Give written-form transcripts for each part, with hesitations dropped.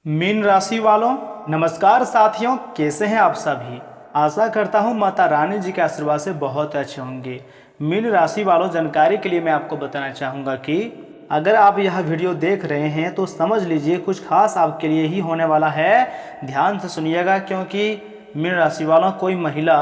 Mean राशि वालों, नमस्कार साथियों, कैसे हैं आप सभी। आशा करता हूं माता रानी जी के आशीर्वाद से बहुत अच्छे होंगे। मीन राशि वालों, जानकारी के लिए मैं आपको बताना चाहूँगा कि अगर आप यह वीडियो देख रहे हैं तो समझ लीजिए कुछ खास आपके लिए ही होने वाला है। ध्यान से सुनिएगा, क्योंकि मीन राशि वालों, कोई महिला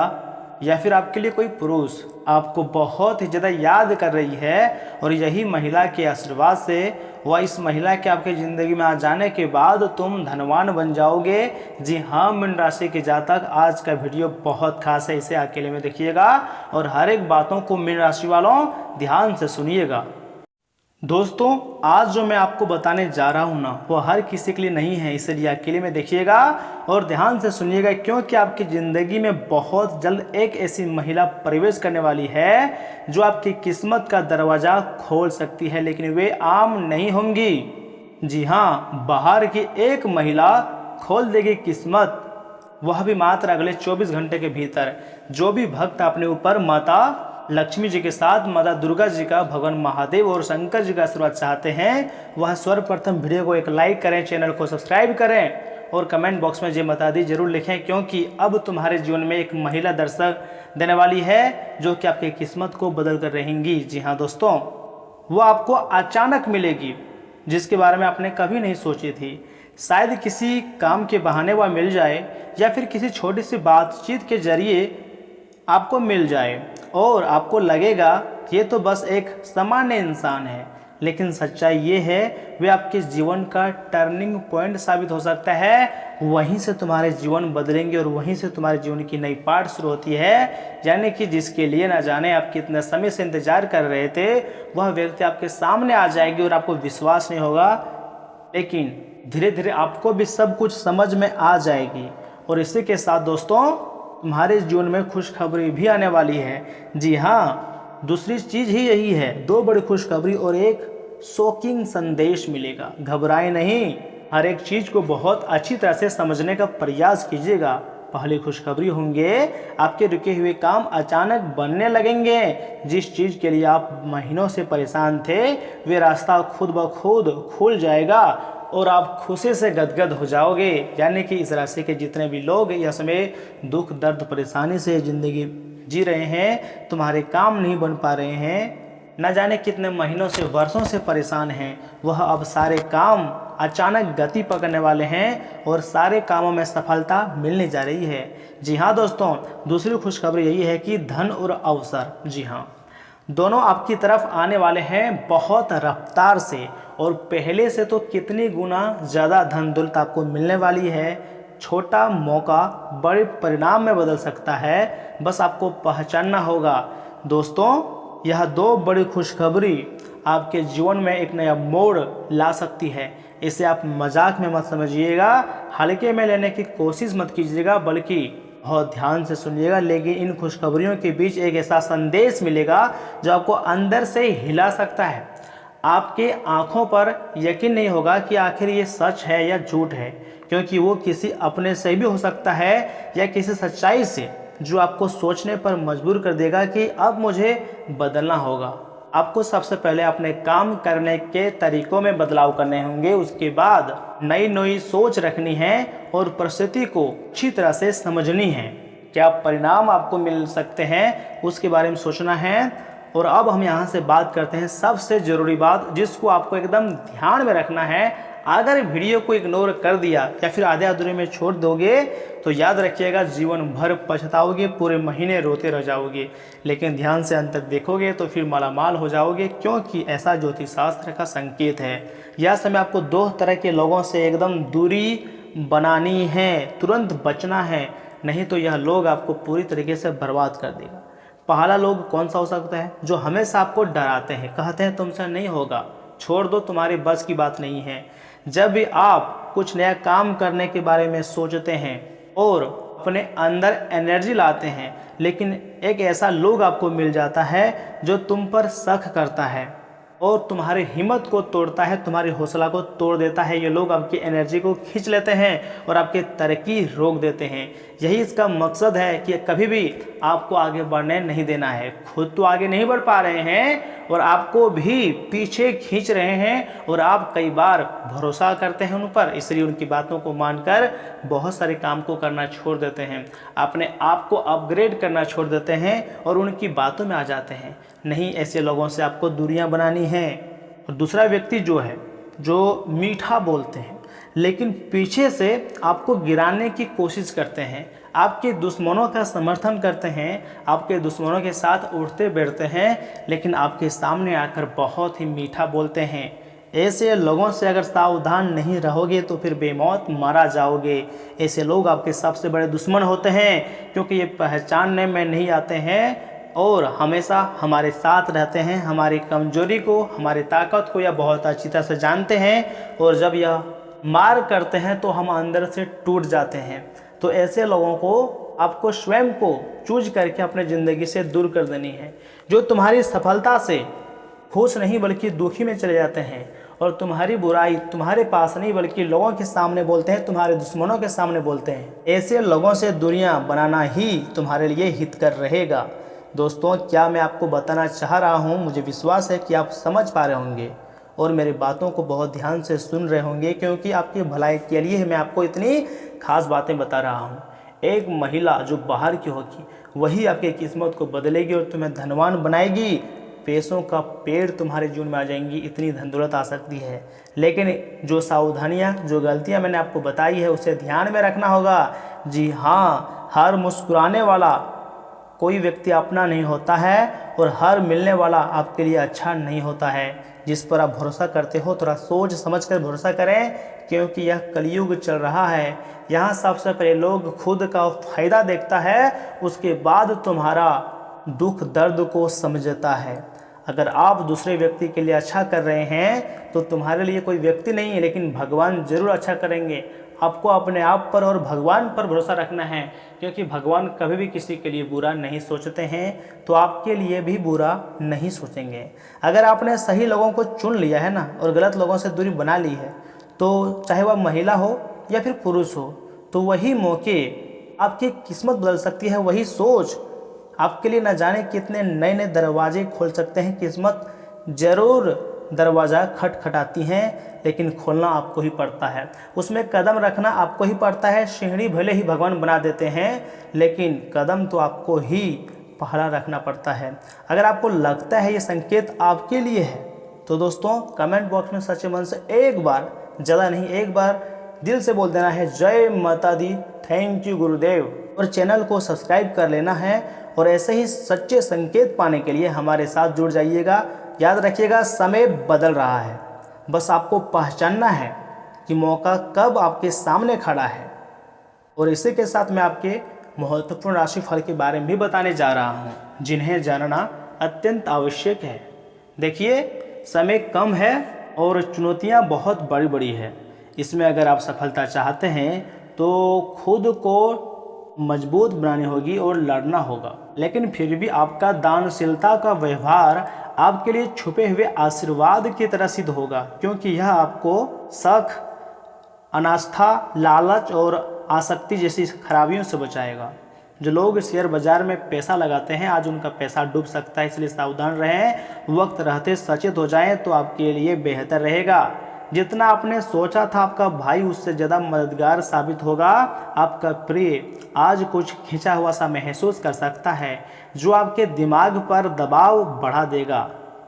या फिर आपके लिए कोई पुरुष आपको बहुत ही ज़्यादा याद कर रही है, और यही महिला के आशीर्वाद से वह इस महिला के आपके ज़िंदगी में आ जाने के बाद तुम धनवान बन जाओगे। जी हाँ, मीन राशि के जातक, आज का वीडियो बहुत खास है, इसे अकेले में देखिएगा और हर एक बातों को मीन राशि वालों ध्यान से सुनिएगा। दोस्तों, आज जो मैं आपको बताने जा रहा हूँ ना, वो हर किसी के लिए नहीं है, इसलिए अकेले में देखिएगा और ध्यान से सुनिएगा, क्योंकि आपकी ज़िंदगी में बहुत जल्द एक ऐसी महिला प्रवेश करने वाली है जो आपकी किस्मत का दरवाज़ा खोल सकती है, लेकिन वे आम नहीं होंगी। जी हाँ, बाहर की एक महिला खोल देगी किस्मत, वह भी मात्र अगले 24 घंटे के भीतर। जो भी भक्त अपने ऊपर माता लक्ष्मी जी के साथ माता दुर्गा जी का, भगवान महादेव और शंकर जी का आशीर्वाद चाहते हैं, वह सर्वप्रथम वीडियो को एक लाइक करें, चैनल को सब्सक्राइब करें और कमेंट बॉक्स में जय माता दी जरूर लिखें, क्योंकि अब तुम्हारे जीवन में एक महिला दर्शक देने वाली है जो कि आपकी किस्मत को बदल कर रहेंगी। जी हाँ दोस्तों, वो आपको अचानक मिलेगी जिसके बारे में आपने कभी नहीं सोची थी। शायद किसी काम के बहाने वह मिल जाए या फिर किसी छोटी सी बातचीत के जरिए आपको मिल जाए और आपको लगेगा ये तो बस एक सामान्य इंसान है, लेकिन सच्चाई ये है वे आपके जीवन का टर्निंग पॉइंट साबित हो सकता है। वहीं से तुम्हारे जीवन बदलेंगे और वहीं से तुम्हारे जीवन की नई पार्ट शुरू होती है, यानी कि जिसके लिए ना जाने आप कितने समय से इंतजार कर रहे थे, वह व्यक्ति आपके सामने आ जाएगी और आपको विश्वास नहीं होगा, लेकिन धीरे धीरे आपको भी सब कुछ समझ में आ जाएगी। और इसी के साथ दोस्तों, तुम्हारे जीवन में खुशखबरी भी आने वाली है। जी हाँ, दूसरी चीज़ ही यही है, दो बड़ी खुशखबरी और एक शॉकिंग संदेश मिलेगा। घबराए नहीं, हर एक चीज़ को बहुत अच्छी तरह से समझने का प्रयास कीजिएगा। पहली खुशखबरी होंगे, आपके रुके हुए काम अचानक बनने लगेंगे। जिस चीज़ के लिए आप महीनों से परेशान थे, वे रास्ता खुद ब खुद खुल जाएगा और आप खुशी से गदगद हो जाओगे। यानी कि इस राशि के जितने भी लोग यह समय दुख दर्द परेशानी से ज़िंदगी जी रहे हैं, तुम्हारे काम नहीं बन पा रहे हैं, न जाने कितने महीनों से वर्षों से परेशान हैं, वह अब सारे काम अचानक गति पकड़ने वाले हैं और सारे कामों में सफलता मिलने जा रही है। जी हाँ दोस्तों, दूसरी खुशखबरी यही है कि धन और अवसर, जी हाँ, दोनों आपकी तरफ आने वाले हैं बहुत रफ्तार से, और पहले से तो कितनी गुना ज़्यादा धन दौलत आपको मिलने वाली है। छोटा मौका बड़े परिणाम में बदल सकता है, बस आपको पहचानना होगा। दोस्तों, यह दो बड़ी खुशखबरी आपके जीवन में एक नया मोड़ ला सकती है। इसे आप मजाक में मत समझिएगा, हल्के में लेने की कोशिश मत कीजिएगा, बल्कि बहुत ध्यान से सुनिएगा। लेकिन इन खुशखबरियों के बीच एक ऐसा संदेश मिलेगा जो आपको अंदर से हिला सकता है। आपके आंखों पर यकीन नहीं होगा कि आखिर ये सच है या झूठ है, क्योंकि वो किसी अपने से भी हो सकता है या किसी सच्चाई से जो आपको सोचने पर मजबूर कर देगा कि अब मुझे बदलना होगा। आपको सबसे पहले अपने काम करने के तरीकों में बदलाव करने होंगे, उसके बाद नई नई सोच रखनी है और परिस्थिति को अच्छी तरह से समझनी है। क्या परिणाम आपको मिल सकते हैं उसके बारे में सोचना है। और अब हम यहाँ से बात करते हैं सबसे ज़रूरी बात, जिसको आपको एकदम ध्यान में रखना है। अगर वीडियो को इग्नोर कर दिया या फिर आधे अधूरे में छोड़ दोगे तो याद रखिएगा, जीवन भर पछताओगे, पूरे महीने रोते रह जाओगे। लेकिन ध्यान से अंत तक देखोगे तो फिर मालामाल हो जाओगे, क्योंकि ऐसा ज्योतिष शास्त्र का संकेत है। यह समय आपको दो तरह के लोगों से एकदम दूरी बनानी है, तुरंत बचना है, नहीं तो यह लोग आपको पूरी तरीके से बर्बाद कर देगा। पहला लोग कौन सा हो सकता है? जो हमेशा आपको डराते हैं, कहते हैं तुमसे नहीं होगा, छोड़ दो, तुम्हारे बस की बात नहीं है। जब भी आप कुछ नया काम करने के बारे में सोचते हैं और अपने अंदर एनर्जी लाते हैं, लेकिन एक ऐसा लोग आपको मिल जाता है जो तुम पर शक करता है, और तुम्हारी हिम्मत को तोड़ता है, तुम्हारी हौसला को तोड़ देता है। ये लोग आपकी एनर्जी को खींच लेते हैं और आपकी तरक्की रोक देते हैं। यही इसका मकसद है कि कभी भी आपको आगे बढ़ने नहीं देना है। खुद तो आगे नहीं बढ़ पा रहे हैं और आपको भी पीछे खींच रहे हैं, और आप कई बार भरोसा करते हैं उन पर, इसलिए उनकी बातों को मानकर बहुत सारे काम को करना छोड़ देते हैं, अपने आप को अपग्रेड करना छोड़ देते हैं और उनकी बातों में आ जाते हैं। नहीं, ऐसे लोगों से आपको दूरियां बनानी है। और दूसरा व्यक्ति जो है, जो मीठा बोलते हैं लेकिन पीछे से आपको गिराने की कोशिश करते हैं, आपके दुश्मनों का समर्थन करते हैं, आपके दुश्मनों के साथ उठते बैठते हैं, लेकिन आपके सामने आकर बहुत ही मीठा बोलते हैं। ऐसे लोगों से अगर सावधान नहीं रहोगे तो फिर बेमौत मारा जाओगे। ऐसे लोग आपके सबसे बड़े दुश्मन होते हैं, क्योंकि ये पहचानने में नहीं आते हैं और हमेशा हमारे साथ रहते हैं। हमारी कमजोरी को, हमारी ताकत को यह बहुत अच्छी तरह से जानते हैं, और जब यह मार करते हैं तो हम अंदर से टूट जाते हैं। तो ऐसे लोगों को आपको स्वयं को चूज करके अपने ज़िंदगी से दूर कर देनी है। जो तुम्हारी सफलता से खुश नहीं बल्कि दुखी में चले जाते हैं, और तुम्हारी बुराई तुम्हारे पास नहीं बल्कि लोगों के सामने बोलते हैं, तुम्हारे दुश्मनों के सामने बोलते हैं। ऐसे लोगों से दूरियां बनाना ही तुम्हारे लिए हितकर रहेगा। दोस्तों, क्या मैं आपको बताना चाह रहा हूं, मुझे विश्वास है कि आप समझ पा रहे होंगे और मेरी बातों को बहुत ध्यान से सुन रहे होंगे, क्योंकि आपकी भलाई के लिए मैं आपको इतनी खास बातें बता रहा हूँ। एक महिला जो बाहर की होगी वही आपकी किस्मत को बदलेगी और तुम्हें धनवान बनाएगी। पैसों का पेड़ तुम्हारे जीवन में आ जाएंगी, इतनी धन दौलत आ सकती है। लेकिन जो सावधानियाँ, जो गलतियाँ मैंने आपको बताई है उसे ध्यान में रखना होगा। जी हाँ, हर मुस्कुराने वाला कोई व्यक्ति अपना नहीं होता है और हर मिलने वाला आपके लिए अच्छा नहीं होता है। जिस पर आप भरोसा करते हो थोड़ा सोच समझ कर भरोसा करें, क्योंकि यह कलयुग चल रहा है। यहाँ सबसे पहले लोग खुद का फायदा देखता है, उसके बाद तुम्हारा दुख दर्द को समझता है। अगर आप दूसरे व्यक्ति के लिए अच्छा कर रहे हैं तो तुम्हारे लिए कोई व्यक्ति नहीं है, लेकिन भगवान जरूर अच्छा करेंगे। आपको अपने आप पर और भगवान पर भरोसा रखना है, क्योंकि भगवान कभी भी किसी के लिए बुरा नहीं सोचते हैं, तो आपके लिए भी बुरा नहीं सोचेंगे। अगर आपने सही लोगों को चुन लिया है ना और गलत लोगों से दूरी बना ली है, तो चाहे वह महिला हो या फिर पुरुष हो, तो वही मौके आपकी किस्मत बदल सकती है। वही सोच आपके लिए न जाने कितने नए नए दरवाजे खोल सकते हैं। किस्मत जरूर दरवाज़ा खटखटाती हैं, लेकिन खोलना आपको ही पड़ता है, उसमें कदम रखना आपको ही पड़ता है। सीढ़ी भले ही भगवान बना देते हैं, लेकिन कदम तो आपको ही पहला रखना पड़ता है। अगर आपको लगता है ये संकेत आपके लिए है तो दोस्तों कमेंट बॉक्स में सच्चे मन से एक बार, ज़्यादा नहीं एक बार दिल से बोल देना है, जय माता दी, थैंक यू गुरुदेव, और चैनल को सब्सक्राइब कर लेना है। और ऐसे ही सच्चे संकेत पाने के लिए हमारे साथ जुड़ जाइएगा। याद रखिएगा, समय बदल रहा है, बस आपको पहचानना है कि मौका कब आपके सामने खड़ा है। और इसी के साथ मैं आपके महत्वपूर्ण राशिफल के बारे में भी बताने जा रहा हूँ, जिन्हें जानना अत्यंत आवश्यक है। देखिए, समय कम है और चुनौतियाँ बहुत बड़ी बड़ी है। इसमें अगर आप सफलता चाहते हैं तो खुद को मजबूत बनानी होगी और लड़ना होगा, लेकिन फिर भी आपका दानशीलता का व्यवहार आपके लिए छुपे हुए आशीर्वाद की तरह सिद्ध होगा, क्योंकि यह आपको शक, अनास्था, लालच और आसक्ति जैसी खराबियों से बचाएगा। जो लोग शेयर बाजार में पैसा लगाते हैं, आज उनका पैसा डूब सकता है, इसलिए सावधान रहें। वक्त रहते सचेत हो जाएं तो आपके लिए बेहतर रहेगा। जितना आपने सोचा था आपका भाई उससे ज़्यादा मददगार साबित होगा। आपका प्रिय आज कुछ खिंचा हुआ सा महसूस कर सकता है, जो आपके दिमाग पर दबाव बढ़ा देगा।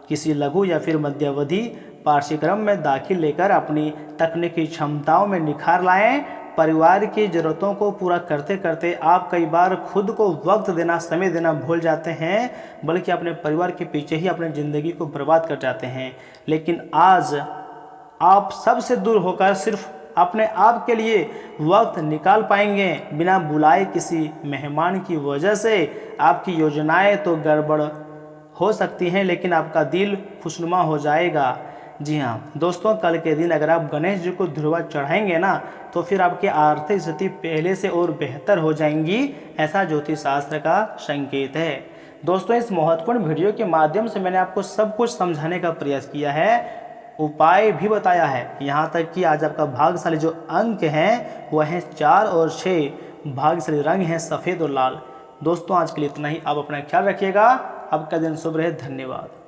किसी लघु या फिर मध्यावधि पाठ्यक्रम में दाखिल लेकर अपनी तकनीकी क्षमताओं में निखार लाएं। परिवार की ज़रूरतों को पूरा करते करते आप कई बार खुद को वक्त देना, समय देना भूल जाते हैं, बल्कि अपने परिवार के पीछे ही अपनी ज़िंदगी को बर्बाद कर जाते हैं। लेकिन आज आप सबसे दूर होकर सिर्फ अपने आप के लिए वक्त निकाल पाएंगे, बिना बुलाए किसी मेहमान की वजह से। आपकी योजनाएं तो गड़बड़ हो सकती हैं, लेकिन आपका दिल खुशनुमा हो जाएगा। जी हाँ दोस्तों, कल के दिन अगर आप गणेश जी को ध्रुवा चढ़ाएंगे ना, तो फिर आपकी आर्थिक स्थिति पहले से और बेहतर हो जाएंगी, ऐसा ज्योतिष शास्त्र का संकेत है। दोस्तों इस महत्वपूर्ण वीडियो के माध्यम से मैंने आपको सब कुछ समझाने का प्रयास किया है, उपाय भी बताया है, यहाँ तक कि आज आपका भाग्यशाली जो अंक हैं वह हैं 4 और 6, भाग्यशाली रंग हैं सफ़ेद और लाल। दोस्तों आज के लिए इतना ही। आप अपना ख्याल रखिएगा। आपका दिन शुभ रहे। धन्यवाद।